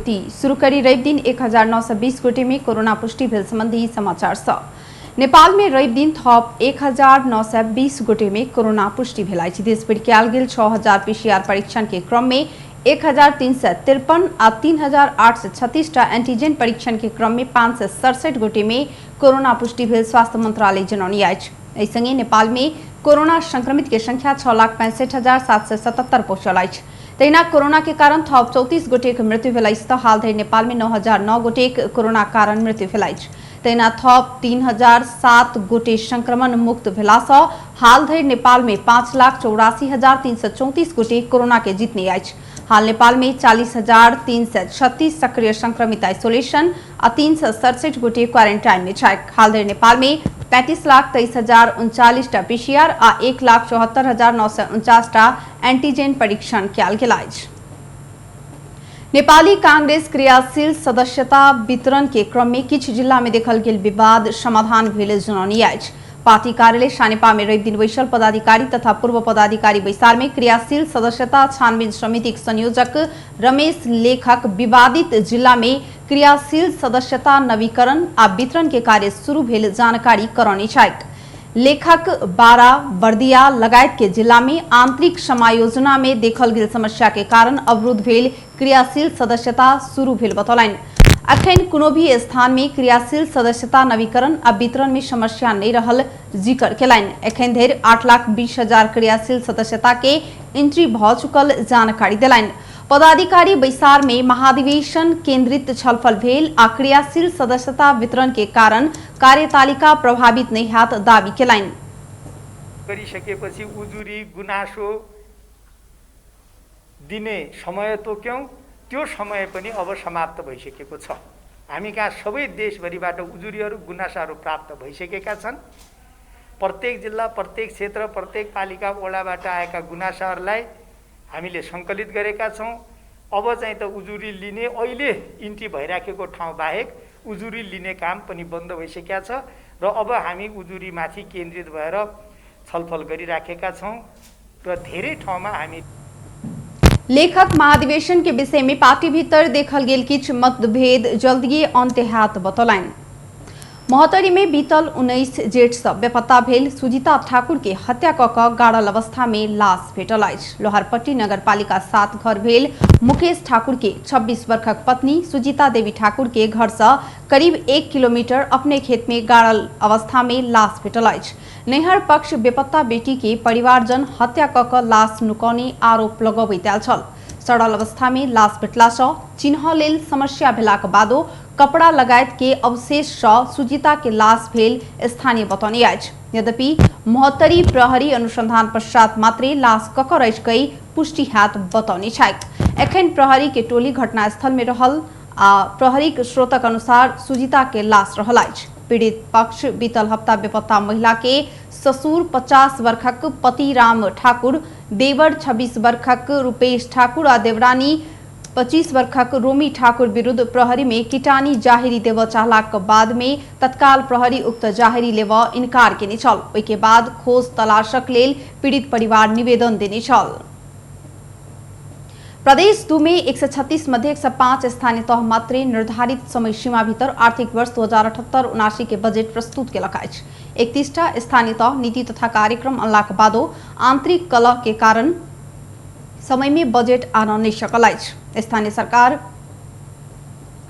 Duty शुरू करी रवि दिन 1920 गोटे में कोरोना पुष्टि भेल संबंधी समाचार छ। नेपाल में रवि दिन थप 1920 गोटे में कोरोना पुष्टि भेल। देशभरि कयल गेल 6000 पीसीआर परीक्षण के क्रम में 1353 आ 3836 टा एंटीजन परीक्षण के क्रम में 567 गोटे में कोरोना पुष्टि भेल स्वास्थ्य मंत्रालय जनौने अछि। एहि संगे नेपाल में कोरोना संक्रमित के संख्या 6,65,777 पहुंचल अछि। तहिना कोरोना के कारण थप 34 गोटे के मृत्यु भेल अछि। हाल धरि नेपाल में 9009 गोटे कोरोना कारण मृत्यु भेल अछि। तहिना थप 3007 गोटे संक्रमण मुक्त भेला सँ हाल धरि नेपाल में 5,84,334 गोटे कोरोना के जीतने अछि। हाल नेपाल में 40,336 सक्रिय संक्रमित आइसोलेशन आ 367 गोटे क्वारेंटाइन में छथि। हाल धरि नेपाल में 35,23,039 टा पीसीआर आ 1,74,949 टा एंटीजन परीक्षण कयल गेल अछि। नेपाली कांग्रेस क्रियाशील सदस्यता वितरण के क्रम में किछ जिला में देखल गेल विवाद समाधान भेल जनौने अछि। पार्टी कार्यालय सानेपा में रवि दिन बैसल पदाधिकारी तथा पूर्व पदाधिकारी बैसार में क्रियाशील सदस्यता छानबीन समिति के संयोजक रमेश लेखक विवादित जिला में क्रियाशील सदस्यता नवीकरण आ वितरण के कार्य शुरू भेल जानकारी करौने छथि। लेखक बारा बर्दिया लगायत के जिला में आंतरिक समायोजना में देखल गेल समस्या के कारण अवरुद्ध भेल क्रियाशील सदस्यता शुरू भेल बतौलनि। अखन कोनो भी स्थान में क्रियाशील सदस्यता नवीकरण आ वितरण में समस्या नहीं रहल जिक्र केलनि। एखन धरि 8,20,000 क्रियाशील सदस्यता के एंट्री भ चुकल जानकारी देलनि। पदाधिकारी बैसार में महाधिवेशन केंद्रित छलफल भेल आ क्रियाशील सदस्यता वितरण के कारण कार्यतालिका प्रभावित नहीं हैत दावी केलनि। गरिसकेपछि उजुरी गुनासो दिने समय तोक्यौं, त्यो समय पनि अब समाप्त भइसकेको छ। हामी कहाँ सबै देशभरिबाट उजुरीहरू गुनासाहरू प्राप्त भइसकेका छन्। प्रत्येक जिल्ला, प्रत्येक क्षेत्र, प्रत्येक पालिका वडाबाट आएका गुनासाहरूलाई हामीले सङ्कलित गरेका छौँ। अब चाहिँ त उजुरी लिने अहिले इन्ट्री भइराखेको ठाउँ बाहेक उजुरी लिने काम पनि बन्द भइसकेका छ र अब हामी उजुरीमाथि केन्द्रित भएर छलफल गरिराखेका छौँ र धेरै ठाउँमा हामी लेखक महाधिवेशन के विषय में पार्टी भीतर देखल गेल किछ मतभेद जल्दीए अन्त्य हैत बतौलनि। महोत्तरी में बीतल 19 जेठ से बेपत्ता भेल सुजीता ठाकुर के हत्या क गाड़ल अवस्था में लाश भेटल अछि। लोहारपट्टी नगरपालिका 7 घर भेल मुकेश ठाकुर के 26 वर्षक पत्नी सुजीता देवी ठाकुर के घर से करीब 1 किलोमीटर अपने खेत में गाड़ल अवस्था में लाश भेटल अछि। नैहर पक्ष बेपत्ता बेटी के परिवारजन हत्या क लाश नुकौने आरोप लगबैत आयल छल। सड़ल अवस्था में लाश भेटला सँ चिन्ह लेल समस्या भेलाक बादो कपड़ा लगायत के अवशेष सँ सुजीता के लाश भेल स्थानीय बतौने अछि। यद्यपि महोत्तरी प्रहरी अनुसंधान पश्चात मात्रै लाश ककर अछि कई पुष्टि हैत बतौने छथि। एखन प्रहरी के टोली घटनास्थल में रहल आ प्रहरीक स्रोतक अनुसार सुजीता के लाश रहल अछि। पीड़ित पक्ष बीतल हफ्ता बेपत्ता महिला के ससुर 50 वर्षक पति राम ठाकुर, देवर 26 वर्षक रूपेश ठाकुर आ देवरानी 25 वर्षक रोमी ठाकुर विरुद्ध प्रहरी में किटानी जाहिरी देव चाहलाक बाद में तत्काल प्रहरी उक्त जाहिरी लेव इनकार केने छल। ओहि के बाद खोज तलाशक लेल पीड़ित परिवार निवेदन देने छल। प्रदेश 2 में 136 मध्ये 105 स्थानीय तह मात्रै निर्धारित समय सीमा भीतर आर्थिक वर्ष 2078-79 के बजेट प्रस्तुत केलक अछि। 31 टा स्थानीय तह नीति तथा कार्यक्रम अनलाक बादो आंतरिक कलह के कारण समय में बजेट आन नहीं सकल अछि। स्थानीय सरकार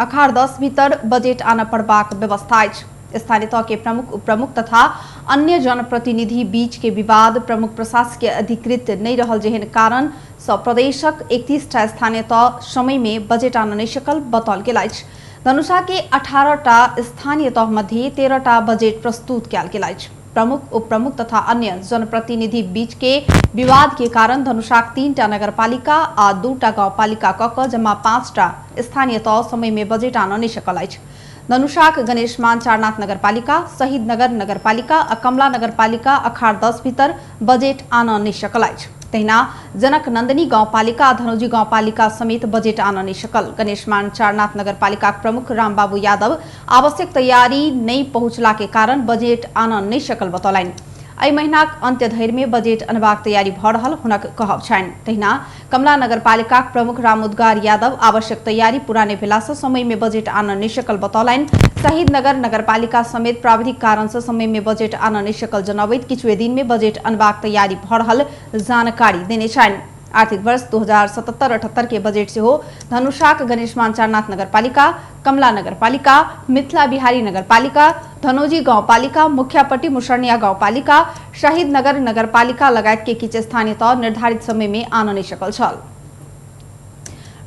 अखाड़ 10 भीतर बजेट आन पड़बाक व्यवस्था अछि। स्थानीय तह के प्रमुख, उपप्रमुख तथा अन्य जनप्रतिनिधि बीच के विवाद प्रमुख प्रशासकीय अधिकृत नहीं रहल जेहन कारण सँ प्रदेशक 31 टा स्थानीय तह समय में बजेट आन नहीं सकल बतौल गेल अछि। धनुषा के 18 टा स्थानीय तह मध्ये 13 टा बजेट प्रस्तुत कयल गेल अछि। प्रमुख, उपप्रमुख तथा अन्य जनप्रतिनिधि बीच के विवाद के कारण धनुषाक 3 टा नगरपालिका आ 2 टा गाउँपालिका क जम्मा 5 टा स्थानीय तह समय में बजेट आन नहीं सकल अछि। धनुषाक गणेशमान चारनाथ नगरपालिका, शहीद नगर नगरपालिका आ कमला नगरपालिका अखाड़ 10 भीतर बजेट आन नहीं सकल अछि। तहिना जनक नंदनी गाउँपालिका आ धनौजी गाउँपालिका समेत बजेट आन नहीं सकल। गणेशमान चारनाथ नगरपालिका प्रमुख रामबाबू यादव आवश्यक तैयारी नहीं पहुंचला के कारण बजेट आन नहीं सकल बतौलनि। एहि महीनाक अंत्य धरि में बजेट अनबाक तैयारी भ रहल हुनक कहब छनि। तहिना कमला नगरपालिकाक प्रमुख रामउद्गार यादव आवश्यक तैयारी पूरा नहि भेला सँ समय में बजेट आन नहि सकल बतौलनि। शहीद नगर नगरपालिका समेत प्राविधिक कारण सँ समय में बजेट आन नहि सकल जनबैत किछुए दिन में बजेट अनबाक तैयारी भ रहल जानकारी देने छनि। आर्थिक वर्ष 2077-78 के बजेट से हो धनुषाक गणेश मानचारनाथ नगरपालिका, कमला नगरपालिका, मिथिला बिहारी नगरपालिका, धनौजी गाउँपालिका, मुखियापट्टी मुसर्निया गाउँपालिका, शहीद नगर नगरपालिका लगायत के किछ स्थानीय तौर निर्धारित समय में आन नहि सकल छल।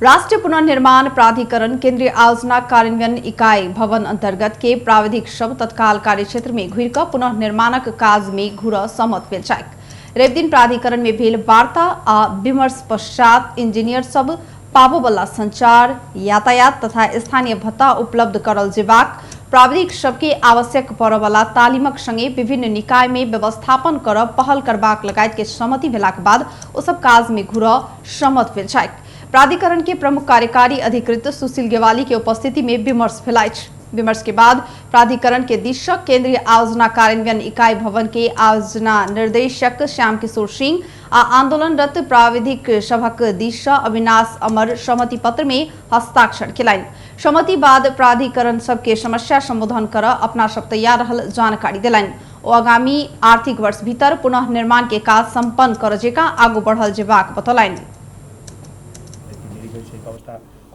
राष्ट्रीय पुनर्निर्माण प्राधिकरण केंद्रीय आयोजना कार्यान्वयन इकाई भवन अंतर्गत के प्राविधिक सब तत्काल कार्यक्षेत्र में घुरि क पुनर्निर्माणक काज में घुर सहमत भेल छथि। रवि दिन प्राधिकरण में भेल वार्ता आ विमर्श पश्चात इंजीनियर सब पाबोवला संचार, यातायात तथा स्थानीय भत्ता उपलब्ध करल जेबाक, प्राविधिक सबके आवश्यक पड़वला तालीमक संगे विभिन्न निकाय में व्यवस्थापन कर पहल करबाक लगायत के सहमति भेलाक बाद ओ सब काज में घुर सहमत भेल छथि। प्राधिकरण के प्रमुख कार्यकारी अधिकृत सुशील गेवाली के उपस्थिति में विमर्श भेल अछि। विमर्श के बाद प्राधिकरण के दिश केंद्रीय आयोजना कार्यान्वयन इकाई भवन के आयोजना निर्देशक श्याम किशोर सिंह आ आंदोलनरत प्राविधिक सभक दिश अविनाश अमर सहमति पत्र में हस्ताक्षर केलनि। सहमति बाद प्राधिकरण सबके समस्या संबोधन कर अपना सब तैयार रहल जानकारी देलनि। ओ आगामी आर्थिक वर्ष भीतर पुनः निर्माण के काज संपन्न कर जेका आगू बढ़ल जेबाक बतौलनि।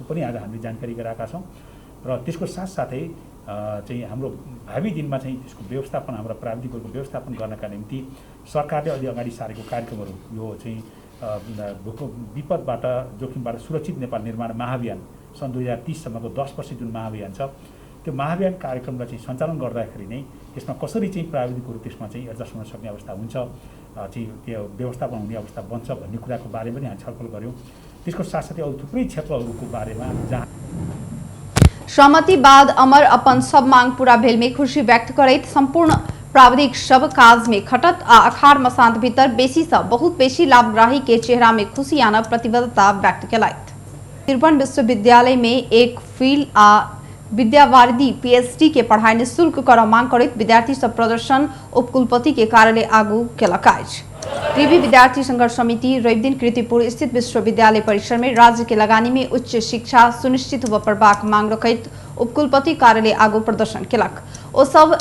पनि आज हामीले जानकारी गराएका छौं र त्यसको साथसाथै चाहिँ हाम्रो भावी दिनमा चाहिँ त्यसको व्यवस्थापन हाम्रो प्राविधिकहरूको व्यवस्थापन गर्नका निम्ति सरकारले अलि अगाडि सारेको कार्यक्रमहरू यो चाहिँ विपदबाट जोखिमबाट सुरक्षित नेपाल निर्माण महाअभियान सन् 2030 सम्मको 10 वर्ष जुन महाअभियान छ त्यो महाअभियान कार्यक्रमलाई चाहिँ सञ्चालन गर्दाखेरि नै त्यसमा कसरी चाहिँ प्राविधिकहरू त्यसमा चाहिँ एडजस्ट हुन सक्ने अवस्था हुन्छ, चाहिँ त्यो व्यवस्थापन हुने अवस्था बन्छ भन्ने कुराको बारेमा पनि हामी छलफल गर्यौं। त्यसको साथसाथै अरू थुप्रै क्षेत्रहरूको बारेमा जहाँ सहमति बाद अमर अपन सब मांग पूरा भेल में खुशी व्यक्त करैत संपूर्ण प्राविधिक सब काज में खटत आ अखाड़ मसांत भीतर बेसी से बहुत बेसी लाभग्राही के चेहरा में खुशी आना प्रतिबद्धता व्यक्त केलथि। त्रिभुवन विश्वविद्यालय में एक फील्ड आ विद्यावारिधि पीएचडी के पढ़ाई निःशुल्क कर मांग करैत विद्यार्थी सब प्रदर्शन उपकुलपति के कार्यालय आगू केलक अछि। टीवी विद्यार्थी संघर्ष समिति रवि दिन कीर्तिपुर स्थित विश्वविद्यालय परिसर में राज्य के लगानी में उच्च शिक्षा सुनिश्चित व प्रबाक मांग रखैत उपकुलपति कार्यालय आगू प्रदर्शन केलक। ओ सब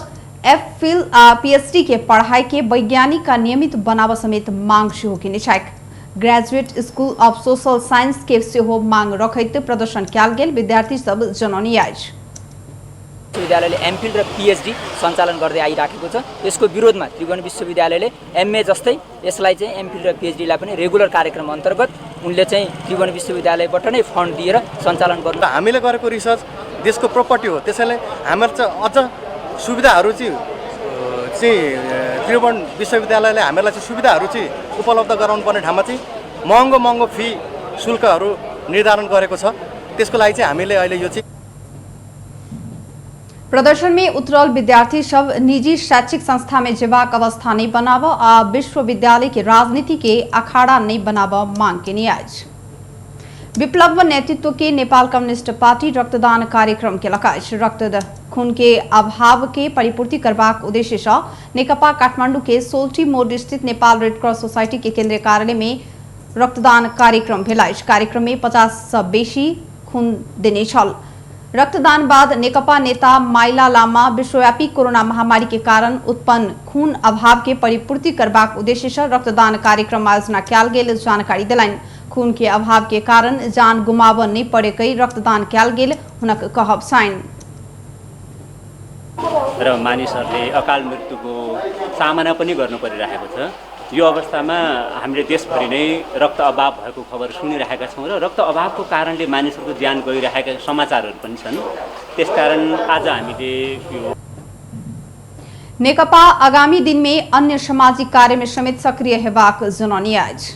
एफफिल पीएचडी के पढ़ाई के वैज्ञानिक का नियमित बनाव समेत मांग सेहो केने छथि। Graduate school of social science के सेहो मांग रखैत प्रदर्शन कयल गेल विद्यार्थी सब जनौनी अछि। विश्वविद्यालयले एमफिल र पीएचडी सञ्चालन गर्दै आइराखेको छ। यसको विरोधमा त्रिभुवन विश्वविद्यालयले एमए जस्तै यसलाई चाहिँ एमफिल र पीएचडीलाई पनि रेगुलर कार्यक्रम अन्तर्गत उनले चाहिँ त्रिभुवन विश्वविद्यालयबाट नै फन्ड दिएर सञ्चालन गर्नु। हामीले गरेको रिसर्च देशको प्रोपर्टी हो, त्यसैले हाम्रो चाहिँ अझ सुविधाहरू चाहिँ त्रिभुवन विश्वविद्यालयले हामीलाई चाहिँ सुविधाहरू चाहिँ उपलब्ध गराउनु पर्ने ठाउँमा चाहिँ महँगो फी शुल्कहरू निर्धारण गरेको छ। त्यसको लागि चाहिँ हामीले अहिले यो चाहिँ प्रदर्शन में उतरल विद्यार्थी सब निजी शैक्षिक संस्था में जेबाक अवस्था नहीं बनाव आ विश्वविद्यालय के राजनीति के अखाड़ा नहीं बनाव मांग के नियाज। विप्लव नेतृत्व के नेपाल कम्युनिस्ट पार्टी रक्तदान कार्यक्रम के लकाश रक्त खून के अभाव के परिपूर्ति करबाक उद्देश्य से नेकपा काठमाडौँ के सोल्टी मोड स्थित नेपाल रेड क्रॉस सोसाइटी के केंद्रीय कार्यालय में रक्तदान कार्यक्रम भेला। कार्यक्रम में 50 से बेसी खून देने छल। रक्तदान बाद नेकपा नेता माइला लामा विश्वव्यापी कोरोना महामारी के कारण उत्पन्न खून अभाव के परिपूर्ति करबाक उद्देश्य से रक्तदान कार्यक्रम आयोजना कयल गेल जानकारी दिलनि। खून के अभाव के कारण जान गुमाव नहीं पड़ेकै रक्तदान कयल गेल हुनक कहब छनि। र मानिसहरूले अकाल मृत्युको सामना पनि गर्नु परिरहेको छ। यो अवस्थामा हामीले देशभरि नै रक्त अभाव भएको खबर सुनिरहेका छौँ र रक्त अभावको कारणले मानिसहरूको ज्यान गइरहेका समाचारहरू पनि छन्। त्यसकारण आज हामीले यो नेकपा आगामी दिन में अन्य सामाजिक कार्य में समेत सक्रिय हेबाक जनौनी आज।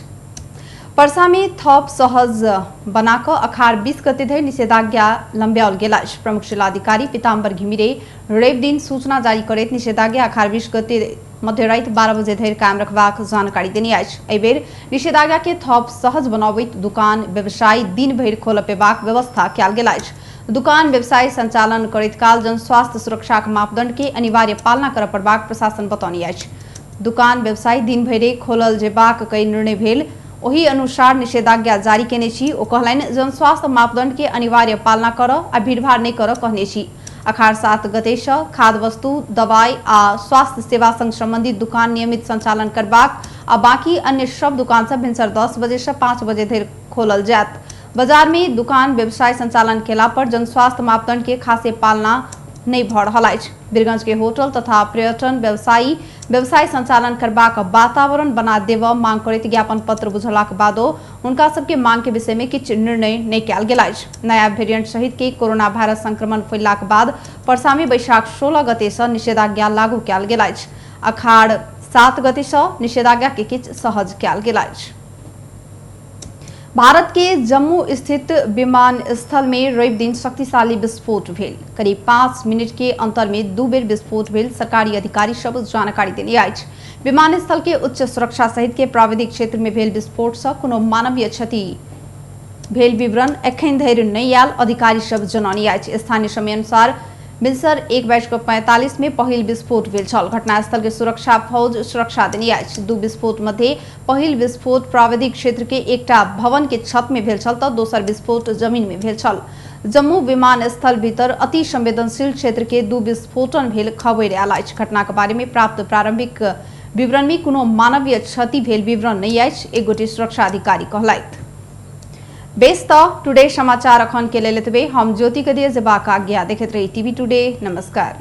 पर्सा में थप सहज बनाकर अखाड़ 20 गते धरि निषेधाज्ञा लंब्याओल गेल। प्रमुख जिलाधिकारी पीताम्बर घिमिरे रवि दिन सूचना जारी करैत निषेधाज्ञा अखाड़ 20 गते मध्यरात 12 बजे धरि कायम रखबाक जानकारी देने अछि। एहि बेर निषेधाज्ञा के थप सहज बनाबैत दुकान व्यवसायी दिन भरि खोल पेबाक व्यवस्था कयल गेल अछि। दुकान व्यवसाय संचालन करैत काल जन स्वास्थ्य सुरक्षाक मापदंड के अनिवार्य पालना करय पड़बाक प्रशासन बतौने अछि। दुकान व्यवसाय दिनभरि खोलल जेबाक कई निर्णय भेल ओही अनुसार निषेधाज्ञा जारी केने छी। ओ कहलनि जनस्वास्थ्य मापदंड के अनिवार्य पालना कर आ भीड़भाड़ नहीं कर कहने छी। अखाड़ 7 गते से खाद्य वस्तु दवाई आ स्वास्थ्य सेवा संग संबंधित दुकान नियमित संचालन करबाक आ बाकी अन्य सब दुकान सब भिनसर 10 बजे से 5 बजे धरि खोलल जायत। बाजार में दुकान व्यवसाय संचालन केला पर जनस्वास्थ्य मापदंड के खासे पालना नहीं भ रहल अछि। वीरगंज के होटल तथा पर्यटन व्यवसायी व्यवसाय संचालन करबाक वातावरण बना देव मांग करैत ज्ञापन पत्र बुझलाक बादो उनका सबके मांग के विषय में किछ निर्णय नहीं कयल गेल अछि। नया वेरिएंट सहित के कोरोना वायरस संक्रमण फैललाक बाद पर्सा में वैशाख 16 गते से निषेधाज्ञा लागू कयल गेल अछि। अखाड़ 7 गते से निषेधाज्ञा के किछ सहज कयल गेल अछि। भारत के जम्मू स्थित विमानस्थल में रवि दिन शक्तिशाली विस्फोट भेल। करीब 5 मिनट के अंतर में 2 बेर विस्फोट भेल सरकारी अधिकारी सब जानकारी देने अछि। विमानस्थल के उच्च सुरक्षा सहित के प्राविधिक क्षेत्र में भेल विस्फोट से कोनो मानवीय क्षति भेल विवरण एखन धरि नहीं आयल अधिकारी सब जनौने अछि। स्थानीय समय अनुसार भिनसर 1:45 में पहिल विस्फोट भेल छल। घटनास्थल के सुरक्षा फौज सुरक्षा देने अछि। 2 विस्फोट मध्य पहिल विस्फोट प्राविधिक क्षेत्र के एकटा भवन के छत में भेल छल तऽ दोसर विस्फोट जमीन में भेल छल। जम्मू विमानस्थल भीतर अति संवेदनशील क्षेत्र के 2 विस्फोटन भेल खबरि आयल अछि। घटना के बारे में प्राप्त प्रारंभिक विवरण में कोनो मानवीय क्षति भेल विवरण नहीं अछि, एक गोटे सुरक्षा अधिकारी कहलथि। बेस्त टुडे समाचार अखन के लेल एतबे। हम ज्योति के दिए जेबाक आज्ञा। देखैत रही टीवी टुडे। नमस्कार।